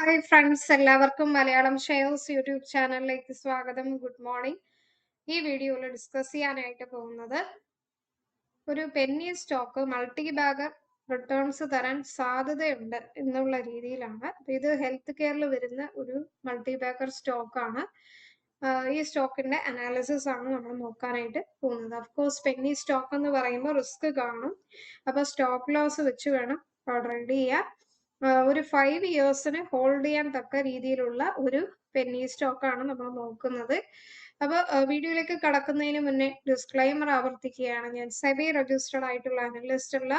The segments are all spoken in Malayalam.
ഹായ് ഫ്രണ്ട്സ്, എല്ലാവർക്കും മലയാളം ഷെയർസ് യൂട്യൂബ് ചാനലിലേക്ക് സ്വാഗതം. Good morning. ഈ വീഡിയോയിൽ ഡിസ്കസ് ചെയ്യാനായിട്ട് പോകുന്നത് ഒരു Penny stock multi bagger returns തരാൻ സാധ്യതയുണ്ട് എന്നുള്ള രീതിയിലാണ്. ഇത് ഹെൽത്ത് കെയറിൽ വരുന്ന ഒരു മൾട്ടി ബാഗർ സ്റ്റോക്കാണ്. ഈ സ്റ്റോക്കിന്റെ അനാലിസിസ് ആണ് നമ്മൾ നോക്കാനായിട്ട് പോകുന്നത്. അഫ്കോഴ്സ് പെന്നി സ്റ്റോക്ക് എന്ന് പറയുമ്പോൾ റിസ്ക് കാണും. അപ്പൊ സ്റ്റോപ്പ് ലോസ് വെച്ച് വേണം ട്രേഡ് ചെയ്യാൻ. ഒരു 5 ഇയേഴ്സിന് ഹോൾഡ് ചെയ്യാൻ തക്ക രീതിയിലുള്ള ഒരു പെന്നി സ്റ്റോക്കാണ് നമ്മൾ നോക്കുന്നത്. അപ്പൊ വീഡിയോയിലേക്ക് കടക്കുന്നതിന് മുന്നേ ഡിസ്ക്ലൈമർ ആവർത്തിക്കുകയാണ്. ഞാൻ സെബി രജിസ്റ്റർഡ് ആയിട്ടുള്ള അനലിസ്റ്റ് അല്ല.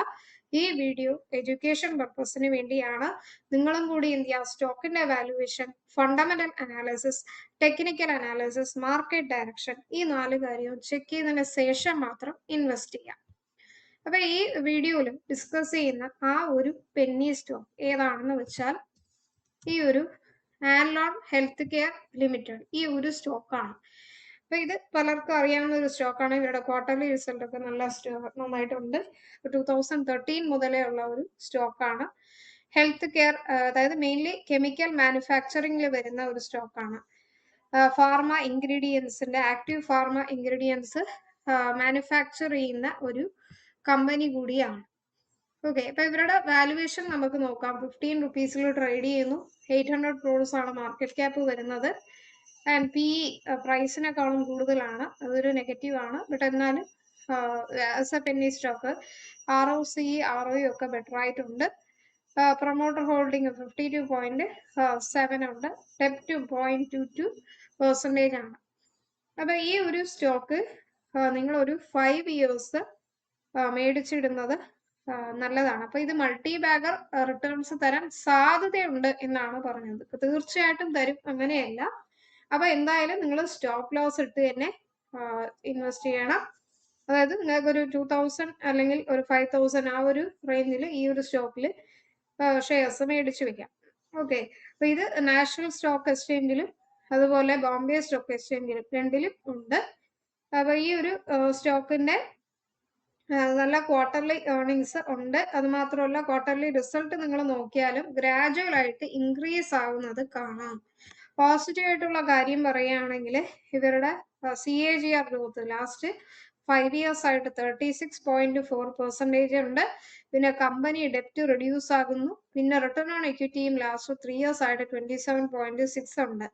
ഈ വീഡിയോ എഡ്യൂക്കേഷൻ പർപ്പസിന് വേണ്ടിയാണ്. നിങ്ങളും കൂടി എന്ത് ചെയ്യുക, സ്റ്റോക്കിന്റെ valuation, fundamental analysis, technical analysis, market direction, ഈ 4 കാര്യവും ചെക്ക് ചെയ്തതിന് ശേഷം മാത്രം ഇൻവെസ്റ്റ് ചെയ്യാം. അപ്പൊ ഈ വീഡിയോയിൽ ഡിസ്കസ് ചെയ്യുന്ന ആ ഒരു പെന്നി സ്റ്റോക്ക് ഏതാണെന്ന് വെച്ചാൽ ഈ ഒരു ആൻലോൺ ഹെൽത്ത് കെയർ ലിമിറ്റഡ്, ഈ ഒരു സ്റ്റോക്കാണ്. അപ്പൊ ഇത് പലർക്കും അറിയാവുന്ന ഒരു സ്റ്റോക്കാണ്. ഇവരുടെ ക്വാർട്ടർലി റിസൾട്ട് ഒക്കെ നന്നായിട്ടുണ്ട്. 2013 മുതലേ ഉള്ള ഒരു സ്റ്റോക്കാണ്. ഹെൽത്ത് കെയർ, അതായത് മെയിൻലി കെമിക്കൽ മാനുഫാക്ചറിംഗിൽ വരുന്ന ഒരു സ്റ്റോക്കാണ്. ഫാർമ ഇൻഗ്രീഡിയൻസിന്റെ, ആക്റ്റീവ് ഫാർമ ഇൻഗ്രീഡിയൻസ് മാനുഫാക്ചർ ചെയ്യുന്ന ഒരു കമ്പനി കൂടിയാണ്. ഓക്കെ, അപ്പൊ ഇവരുടെ വാല്യുവേഷൻ നമുക്ക് നോക്കാം. 15 റുപ്പീസിൽ ട്രേഡ് ചെയ്യുന്നു. 800 crores ആണ് മാർക്കറ്റ് ക്യാപ്പ് വരുന്നത്. ആൻഡ് പി പ്രൈസിനെക്കാളും കൂടുതലാണ്. അതൊരു നെഗറ്റീവ് ആണ്. ബട്ട് എന്നാലും as A Penny stock ROCE ROE ഒക്കെ ബെറ്റർ ആയിട്ടുണ്ട്. പ്രൊമോട്ടർ ഹോൾഡിംഗ് 52.7 ഉണ്ട്. ഡെപ്റ്റ് 0.22% ആണ്. അപ്പൊ ഈ ഒരു സ്റ്റോക്ക് നിങ്ങൾ ഒരു 5 ഇയേഴ്സ് മേടിച്ചിടുന്നത് നല്ലതാണ്. അപ്പൊ ഇത് മൾട്ടി ബാഗർ റിട്ടേൺസ് തരാൻ സാധ്യതയുണ്ട് എന്നാണ് പറഞ്ഞത്. തീർച്ചയായിട്ടും തരും അങ്ങനെയല്ല. അപ്പൊ എന്തായാലും നിങ്ങൾ സ്റ്റോപ്പ് ലോസ് ഇട്ട് തന്നെ ഇൻവെസ്റ്റ് ചെയ്യണം. അതായത് നിങ്ങൾക്ക് ഒരു 2000 അല്ലെങ്കിൽ ഒരു 5000 ആ ഒരു റേഞ്ചിൽ ഈ ഒരു സ്റ്റോക്കിൽ ഷെയർസ് മേടിച്ചു വെക്കാം. ഓക്കെ, അപ്പൊ ഇത് നാഷണൽ സ്റ്റോക്ക് എക്സ്ചേഞ്ചിലും അതുപോലെ ബോംബെ സ്റ്റോക്ക് എക്സ്ചേഞ്ചിലും രണ്ടിലും ഉണ്ട്. അപ്പൊ ഈ ഒരു സ്റ്റോക്കിന്റെ നല്ല ക്വാർട്ടർലി ഏർണിങ്സ് ഉണ്ട്. അത് മാത്രമല്ല ക്വാർട്ടർലി റിസൾട്ട് നിങ്ങൾ നോക്കിയാലും ഗ്രാജുവൽ ആയിട്ട് ഇൻക്രീസ് ആവുന്നത് കാണാം. പോസിറ്റീവ് ആയിട്ടുള്ള കാര്യം പറയുകയാണെങ്കിൽ ഇവരുടെ CAGR ഗ്രോത്ത് ലാസ്റ്റ് 5 ഇയേഴ്സ് ആയിട്ട് 36.4% ഉണ്ട്. പിന്നെ കമ്പനി ഡെപ്റ്റ് റിഡ്യൂസ് ആകുന്നു. പിന്നെ റിട്ടേൺ ഓൺ ഇക്വിറ്റിയും ലാസ്റ്റ് 3 ഇയേഴ്സ് ആയിട്ട് 27.6 ഉണ്ട്.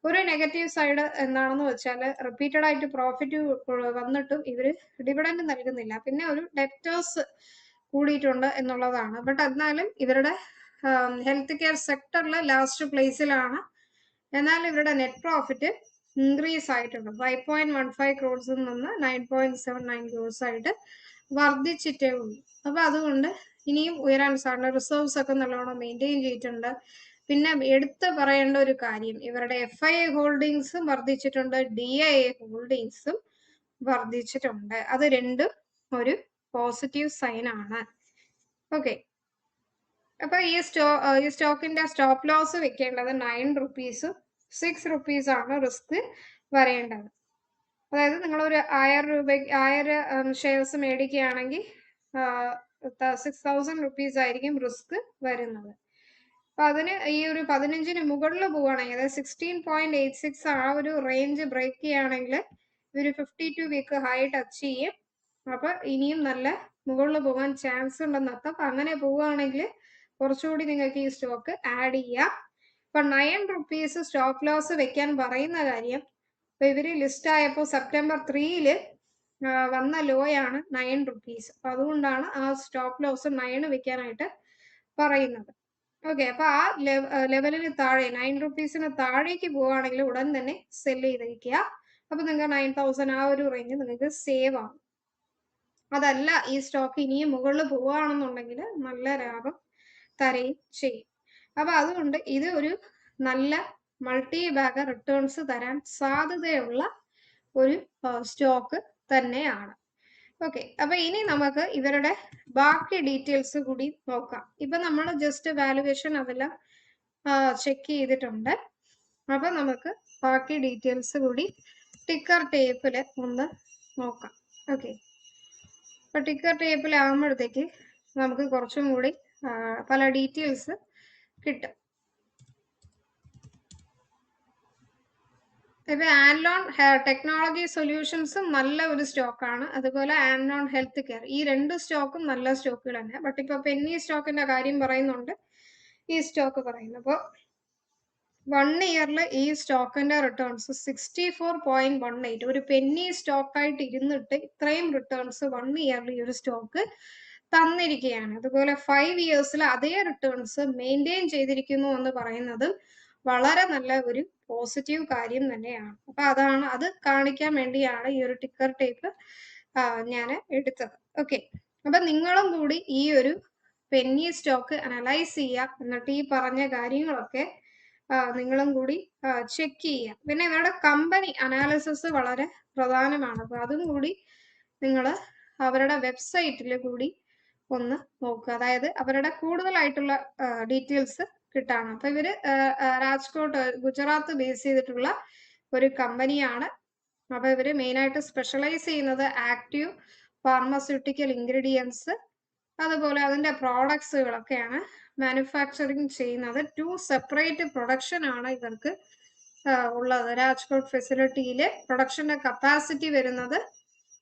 ഒരു നെഗറ്റീവ് സൈഡ് എന്താണെന്ന് വെച്ചാൽ റിപ്പീറ്റഡ് ആയിട്ട് പ്രോഫിറ്റ് വന്നിട്ടും ഇവര് ഡിവിഡൻഡ് നൽകുന്നില്ല. പിന്നെ ഒരു ഡെപ്റ്റേഴ്സ് കൂടിയിട്ടുണ്ട് എന്നുള്ളതാണ്. ബട്ട് എന്നാലും ഇവരുടെ ഹെൽത്ത് കെയർ സെക്ടറിൽ ലാസ്റ്റ് പ്ലേസിലാണ്. എന്നാൽ ഇവരുടെ നെറ്റ് പ്രോഫിറ്റ് ഇൻക്രീസ് ആയിട്ടുണ്ട്. 5.15 crores നിന്ന് 9.79 crores ആയിട്ട് വർദ്ധിച്ചിട്ടേ ഉള്ളൂ. അപ്പൊ അതുകൊണ്ട് ഇനിയും ഉയരാൻ സാധ്യത. റിസർവ്സ് ഒക്കെ നല്ലോണം മെയിൻറ്റെയിൻ ചെയ്തിട്ടുണ്ട്. പിന്നെ എടുത്തു പറയേണ്ട ഒരു കാര്യം, ഇവരുടെ FII ഹോൾഡിങ്സും വർദ്ധിച്ചിട്ടുണ്ട്, DIA ഹോൾഡിങ്സും വർദ്ധിച്ചിട്ടുണ്ട്. അത് രണ്ടും ഒരു പോസിറ്റീവ് സൈൻ ആണ്. ഓക്കെ, അപ്പൊ ഈ സ്റ്റോക്കിന്റെ സ്റ്റോപ്പ് ലോസ് വെക്കേണ്ടത് 9 rupees, 6 rupees ആണ് റിസ്ക് വരേണ്ടത്. അതായത് നിങ്ങളൊരു 1000 ഷെയർസ് മേടിക്കുകയാണെങ്കിൽ 6000 rupees ആയിരിക്കും റിസ്ക് വരുന്നത്. അപ്പൊ അതിന് ഈ ഒരു 15-ന് മുകളിൽ പോവുകയാണെങ്കിൽ, അതായത് 16.86 ആ ഒരു റേഞ്ച് ബ്രേക്ക് ചെയ്യുകയാണെങ്കിൽ ഇവര് 52 വീക്ക് ഹൈ ടച്ച് ചെയ്യും. അപ്പൊ ഇനിയും നല്ല മുകളിൽ പോകാൻ ചാൻസ് ഉണ്ടെന്ന് അർത്ഥം. അപ്പൊ അങ്ങനെ പോവുകയാണെങ്കിൽ കുറച്ചുകൂടി നിങ്ങൾക്ക് ഈ സ്റ്റോക്ക് ആഡ് ചെയ്യാം. ഇപ്പൊ 9 rupees സ്റ്റോപ്പ് ലോസ് വെക്കാൻ പറയുന്ന കാര്യം, ഇപ്പൊ ഇവര് ലിസ്റ്റ് ആയപ്പോൾ September 3 വന്ന ലോയാണ് 9 rupees. അപ്പൊ അതുകൊണ്ടാണ് ആ സ്റ്റോപ്പ് ലോസ് 9 വെക്കാനായിട്ട് പറയുന്നത്. ഓക്കെ, അപ്പൊ ആ ലെവലിന് താഴെ 9 rupeesന് താഴേക്ക് പോവുകയാണെങ്കിൽ ഉടൻ തന്നെ സെല് ചെയ്തിരിക്കുക. അപ്പൊ നിങ്ങൾക്ക് 9000 ആ ഒരു റേഞ്ച് നിങ്ങൾക്ക് സേവ് ആവും. അതല്ല ഈ സ്റ്റോക്ക് ഇനിയും മുകളിൽ പോവുകയാണെന്നുണ്ടെങ്കിൽ നല്ല ലാഭം തരുകയും ചെയ്യും. അപ്പൊ അതുകൊണ്ട് ഇത് ഒരു നല്ല മൾട്ടി ബാഗർ റിട്ടേൺസ് തരാൻ സാധ്യതയുള്ള ഒരു സ്റ്റോക്ക് തന്നെയാണ്. ഓക്കെ, അപ്പൊ ഇനി നമുക്ക് ഇവരുടെ ബാക്കി ഡീറ്റെയിൽസ് കൂടി നോക്കാം. ഇപ്പൊ നമ്മൾ ജസ്റ്റ് വാല്യുവേഷൻ അതെല്ലാം ചെക്ക് ചെയ്തിട്ടുണ്ട്. അപ്പൊ നമുക്ക് ബാക്കി ഡീറ്റെയിൽസ് കൂടി ടിക്കർ ടേപ്പില് ഒന്ന് നോക്കാം. ഓക്കെ, അപ്പൊ ടിക്കർ ടേപ്പിലാകുമ്പോഴത്തേക്ക് നമുക്ക് കുറച്ചും കൂടി പല ഡീറ്റെയിൽസ് കിട്ടും. ഇപ്പൊ ആൻലോൺ ടെക്നോളജി സൊല്യൂഷൻസും നല്ല ഒരു സ്റ്റോക്കാണ്. അതുപോലെ ആൻലോൺ ഹെൽത്ത് കെയർ, ഈ രണ്ട് സ്റ്റോക്കും നല്ല സ്റ്റോക്കുകൾ തന്നെ. ബട്ട് ഇപ്പൊ പെന്നി സ്റ്റോക്കിന്റെ കാര്യം പറയുന്നുണ്ട്, ഈ സ്റ്റോക്ക് പറയുന്നു. അപ്പോൾ 1 ഇയറിൽ ഈ സ്റ്റോക്കിന്റെ റിട്ടേൺസ് 64.18, ഒരു പെന്നി സ്റ്റോക്കായിട്ട് ഇരുന്നിട്ട് ഇത്രയും റിട്ടേൺസ് 1 ഇയറിൽ ഈ ഒരു സ്റ്റോക്ക് തന്നിരിക്കുകയാണ്. അതുപോലെ 5 ഇയേഴ്സിൽ അതേ റിട്ടേൺസ് മെയിൻറ്റെയിൻ ചെയ്തിരിക്കുന്നു എന്ന് പറയുന്നത് വളരെ നല്ല ഒരു പോസിറ്റീവ് കാര്യം തന്നെയാണ്. അപ്പൊ അതാണ്, അത് കാണിക്കാൻ വേണ്ടിയാണ് ഈ ഒരു ടിക്കർ ടേപ്പ് ഞാൻ എടുത്തത്. ഓക്കെ, അപ്പൊ നിങ്ങളും കൂടി ഈ ഒരു പെന്നി സ്റ്റോക്ക് അനലൈസ് ചെയ്യുക, എന്നിട്ട് ഈ പറഞ്ഞ കാര്യങ്ങളൊക്കെ നിങ്ങളും കൂടി ചെക്ക് ചെയ്യുക. പിന്നെ ഇവരുടെ കമ്പനി അനാലിസിസ് വളരെ പ്രധാനമാണ്. അപ്പൊ അതും കൂടി നിങ്ങൾ അവരുടെ വെബ്സൈറ്റിൽ കൂടി ഒന്ന് നോക്കുക. അതായത് അവരുടെ കൂടുതലായിട്ടുള്ള ഡീറ്റെയിൽസ് കിട്ടാണ്. അപ്പൊ ഇവര് രാജ്കോട്ട്, ഗുജറാത്ത് ബേസ് ചെയ്തിട്ടുള്ള ഒരു കമ്പനിയാണ്. അപ്പൊ ഇവര് മെയിനായിട്ട് സ്പെഷ്യലൈസ് ചെയ്യുന്നത് ആക്റ്റീവ് ഫാർമസ്യൂട്ടിക്കൽ ഇൻഗ്രീഡിയൻസ്, അതുപോലെ അതിന്റെ പ്രോഡക്ട്സുകളൊക്കെയാണ് മാനുഫാക്ചറിങ് ചെയ്യുന്നത്. 2 സെപ്പറേറ്റ് പ്രൊഡക്ഷൻ ആണ് ഇവർക്ക് ഉള്ളത്. രാജ്കോട്ട് ഫെസിലിറ്റിയിൽ പ്രൊഡക്ഷന്റെ കപ്പാസിറ്റി വരുന്നത്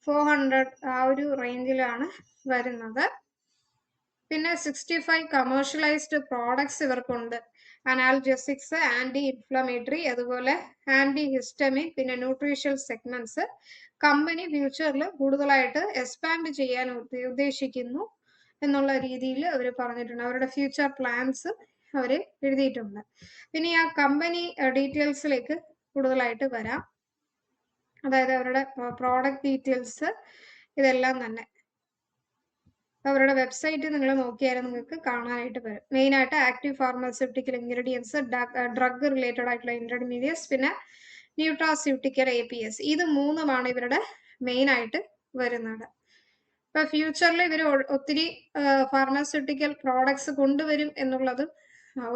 400 ആ ഒരു റേഞ്ചിലാണ് വരുന്നത്. പിന്നെ 65 commercialised products ഇവർക്കുണ്ട്. Analgesics, anti inflammatory, അതുപോലെ ആന്റി ഹിസ്റ്റമിൻ, പിന്നെ ന്യൂട്രീഷ്യൽ സെഗ്മെന്റ്സ്. കമ്പനി ഫ്യൂച്ചറിൽ കൂടുതലായിട്ട് എക്സ്പാൻഡ് ചെയ്യാൻ ഉദ്ദേശിക്കുന്നു എന്നുള്ള രീതിയിൽ അവർ പറഞ്ഞിട്ടുണ്ട്. അവരുടെ ഫ്യൂച്ചർ പ്ലാൻസ് അവർ എഴുതിയിട്ടുണ്ട്. പിന്നെ ആ കമ്പനി ഡീറ്റെയിൽസിലേക്ക് കൂടുതലായിട്ട് വരാം. അതായത് അവരുടെ പ്രോഡക്റ്റ് ഡീറ്റെയിൽസ് ഇതെല്ലാം തന്നെ അവരുടെ വെബ്സൈറ്റ് നിങ്ങൾ നോക്കിയാൽ നിങ്ങൾക്ക് കാണാനായിട്ട് വരും. മെയിനായിട്ട് active pharmaceutical ingredients, drug related ആയിട്ടുള്ള ഇന്റർമീഡിയറ്റ്സ്, പിന്നെ ന്യൂട്രാസ്യൂട്ടിക്കൽ APS, ഇത് മൂന്നുമാണ് ഇവരുടെ മെയിൻ ആയിട്ട് വരുന്നത്. ഇപ്പൊ ഫ്യൂച്ചറിൽ ഇവർ ഒത്തിരി ഫാർമസ്യൂട്ടിക്കൽ പ്രോഡക്ട്സ് കൊണ്ടുവരും എന്നുള്ളത്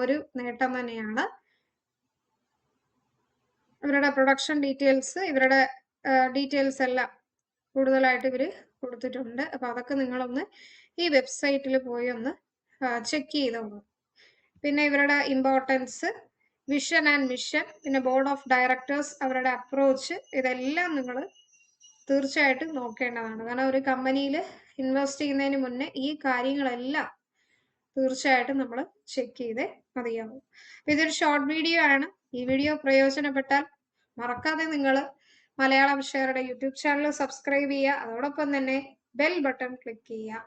ഒരു നേട്ടം തന്നെയാണ്. ഇവരുടെ പ്രൊഡക്ഷൻ ഡീറ്റെയിൽസ്, ഇവരുടെ ഡീറ്റെയിൽസ് എല്ലാം കൂടുതലായിട്ട് ഇവർ കൊടുത്തിട്ടുണ്ട്. അപ്പൊ അതൊക്കെ നിങ്ങളൊന്ന് ഈ വെബ്സൈറ്റിൽ പോയി ഒന്ന് ചെക്ക് ചെയ്തോളൂ. പിന്നെ ഇവരുടെ ഇമ്പോർട്ടൻസ്, വിഷൻ ആൻഡ് മിഷൻ, പിന്നെ ബോർഡ് ഓഫ് ഡയറക്ടേഴ്സ്, അവരുടെ അപ്രോച്ച്, ഇതെല്ലാം നിങ്ങൾ തീർച്ചയായിട്ടും നോക്കേണ്ടതാണ്. കാരണം ഒരു കമ്പനിയിൽ ഇൻവെസ്റ്റ് ചെയ്യുന്നതിന് മുന്നേ ഈ കാര്യങ്ങളെല്ലാം തീർച്ചയായിട്ടും നമ്മൾ ചെക്ക് ചെയ്തേ മതിയാവും. ഇതൊരു ഷോർട്ട് വീഡിയോ ആണ്. ഈ വീഡിയോ പ്രയോജനപ്പെട്ടാൽ മറക്കാതെ നിങ്ങൾ മലയാളം ഷെയറുടെ യൂട്യൂബ് ചാനൽ സബ്സ്ക്രൈബ് ചെയ്യുക. അതോടൊപ്പം തന്നെ ബെൽ ബട്ടൺ ക്ലിക്ക് ചെയ്യുക.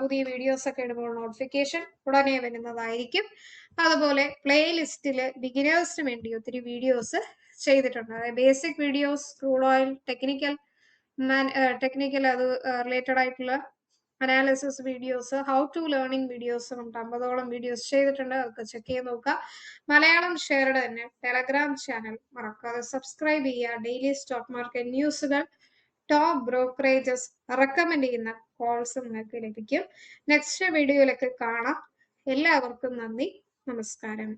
പുതിയ വീഡിയോസ് ഒക്കെ ഇടുമ്പോൾ നോട്ടിഫിക്കേഷൻ ഉടനെ വരുന്നതായിരിക്കും. അതുപോലെ പ്ലേലിസ്റ്റിൽ ബിഗിനേഴ്സിന് വേണ്ടി ഒത്തിരി വീഡിയോസ് ചെയ്തിട്ടുണ്ട്. അതായത് basic videos, crude oil, technical അത് റിലേറ്റഡ് ആയിട്ടുള്ള analysis videos, how to learning videos, നമുക്ക് 50ഓളം വീഡിയോസ് ചെയ്തിട്ടുണ്ട്. അതൊക്കെ ചെക്ക് ചെയ്ത് നോക്കുക. മലയാളം ഷെയറുടെ തന്നെ ടെലഗ്രാം ചാനൽ മറക്കാതെ സബ്സ്ക്രൈബ് ചെയ്യുക. ഡെയിലി സ്റ്റോക്ക് മാർക്കറ്റ് ന്യൂസുകൾ, ടോപ്പ് ബ്രോക്കറേജസ് റെക്കമെൻഡ് ചെയ്യുന്ന കോൾസ് നിങ്ങൾക്ക് ലഭിക്കും. നെക്സ്റ്റ് വീഡിയോയിലൊക്കെ കാണാം. എല്ലാവർക്കും നന്ദി, നമസ്കാരം.